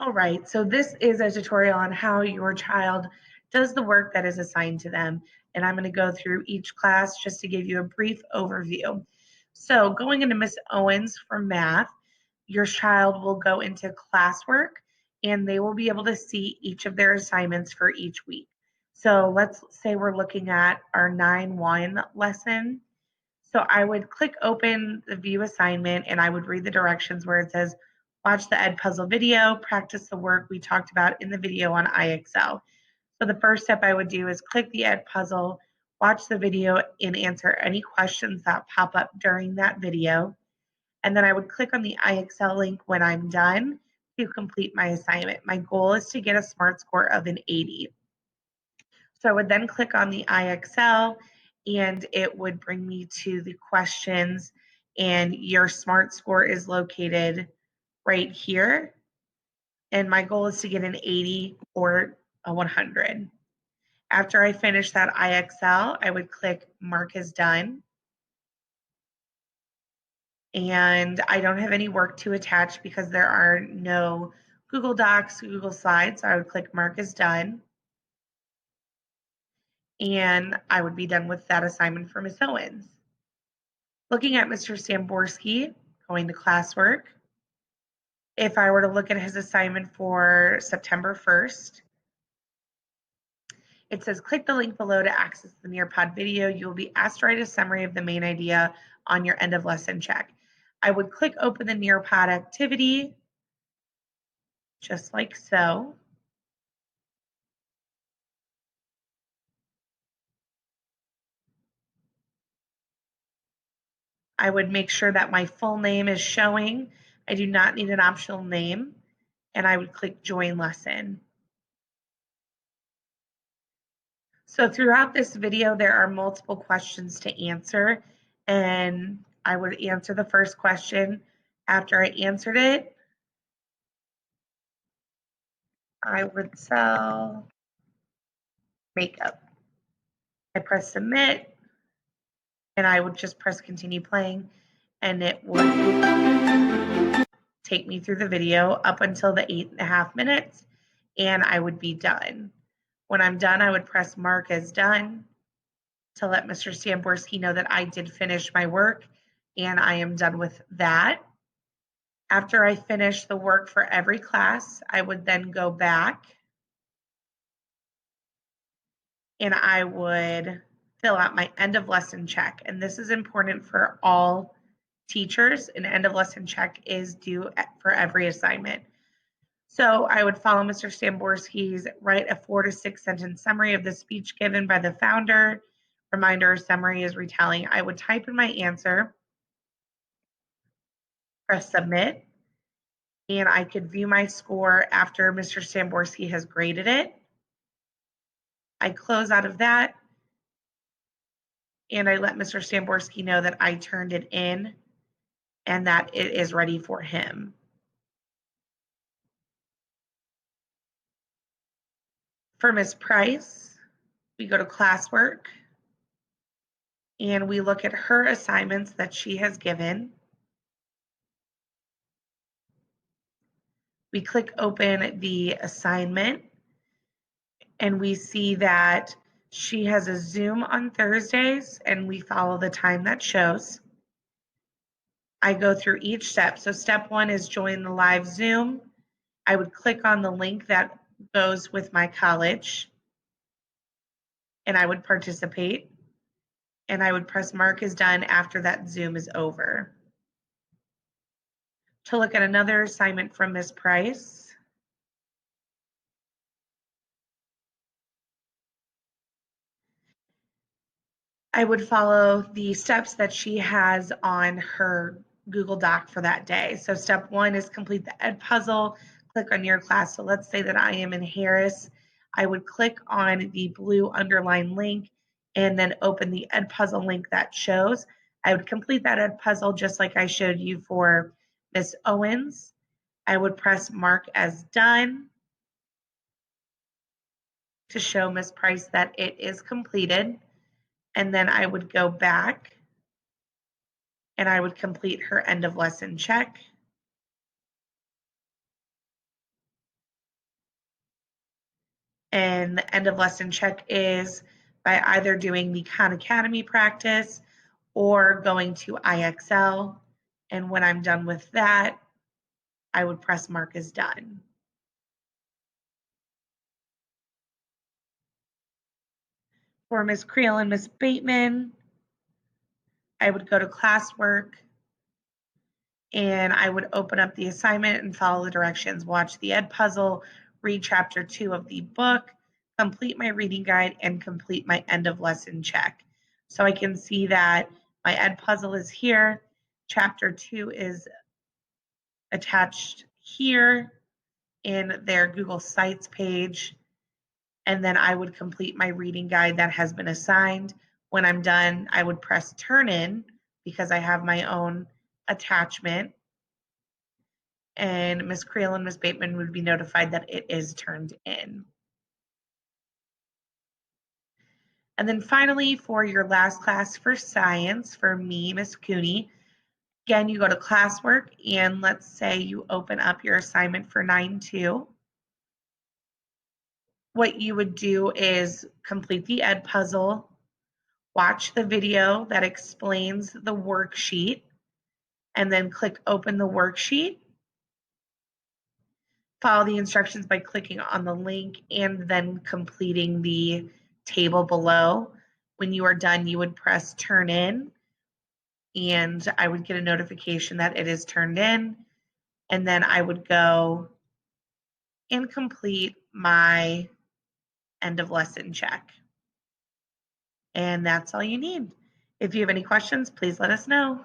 All right, so this is a tutorial on how your child does the work that is assigned to them. And I'm going to go through each class just to give you a brief overview. So going into Miss Owens for math, your child will go into classwork and they will be able to see each of their assignments for each week. So let's say we're looking at our 9-1 lesson. So I would click open the view assignment and I would read the directions where it says, watch the Edpuzzle video, practice the work we talked about in the video on IXL. So the first step I would do is click the Edpuzzle, watch the video, and answer any questions that pop up during that video. And then I would click on the IXL link when I'm done to complete my assignment. My goal is to get a SMART score of an 80. So I would then click on the IXL and it would bring me to the questions, and your SMART score is located right here. And my goal is to get an 80 or a 100. After I finish that IXL, I would click mark as done. And I don't have any work to attach because there are no Google Docs, Google Slides. So I would click mark as done. And I would be done with that assignment for Ms. Owens. Looking at Mr. Samborski, going to classwork. If I were to look at his assignment for September 1st, it says click the link below to access the Nearpod video. You will be asked to write a summary of the main idea on your end of lesson check. I would click open the Nearpod activity, just like so. I would make sure that my full name is showing. I do not need an optional name. And I would click join lesson. So throughout this video, there are multiple questions to answer, and I would answer the first question. After I answered it, I would sell makeup. I press submit, and I would just press continue playing, and it would take me through the video up until the 8.5 minutes, and I would be done. When I'm done, I would press mark as done to let Mr. Samborski know that I did finish my work and I am done with that. After I finish the work for every class, I would then go back and I would fill out my end of lesson check. And this is important for all teachers. An end of lesson check is due for every assignment. So I would follow Mr. Samborski's write a 4 to 6 sentence summary of the speech given by the founder. Reminder, summary is retelling. I would type in my answer, press submit, and I could view my score after Mr. Samborski has graded it. I close out of that, and I let Mr. Samborski know that I turned it in and that it is ready for him. For Ms. Price, we go to classwork, and we look at her assignments that she has given. We click open the assignment, and we see that she has a Zoom on Thursdays, and we follow the time that shows. I go through each step. So step 1 is join the live Zoom. I would click on the link that goes with my college, and I would participate, and I would press mark as done after that Zoom is over. To look at another assignment from Ms. Price, I would follow the steps that she has on her Google Doc for that day. So step 1 is complete the Edpuzzle, click on your class. So let's say that I am in Harris. I would click on the blue underline link and then open the Edpuzzle link that shows. I would complete that Edpuzzle just like I showed you for Miss Owens. I would press mark as done to show Miss Price that it is completed. And then I would go back and I would complete her end of lesson check. And the end of lesson check is by either doing the Khan Academy practice or going to IXL. And when I'm done with that, I would press mark as done. For Ms. Creel and Ms. Bateman, I would go to classwork and I would open up the assignment and follow the directions. Watch the Ed puzzle, read chapter 2 of the book, complete my reading guide, and complete my end of lesson check. So I can see that my Ed puzzle is here. Chapter 2 is attached here in their Google Sites page. And then I would complete my reading guide that has been assigned. When I'm done, I would press turn in because I have my own attachment. And Ms. Creel and Ms. Bateman would be notified that it is turned in. And then finally, for your last class for science, for me, Ms. Cooney, again, you go to classwork and let's say you open up your assignment for 9-2. What you would do is complete the Ed puzzle, watch the video that explains the worksheet, and then click open the worksheet. Follow the instructions by clicking on the link and then completing the table below. When you are done, you would press turn in and I would get a notification that it is turned in. And then I would go and complete my end of lesson check. And that's all you need. If you have any questions, please let us know.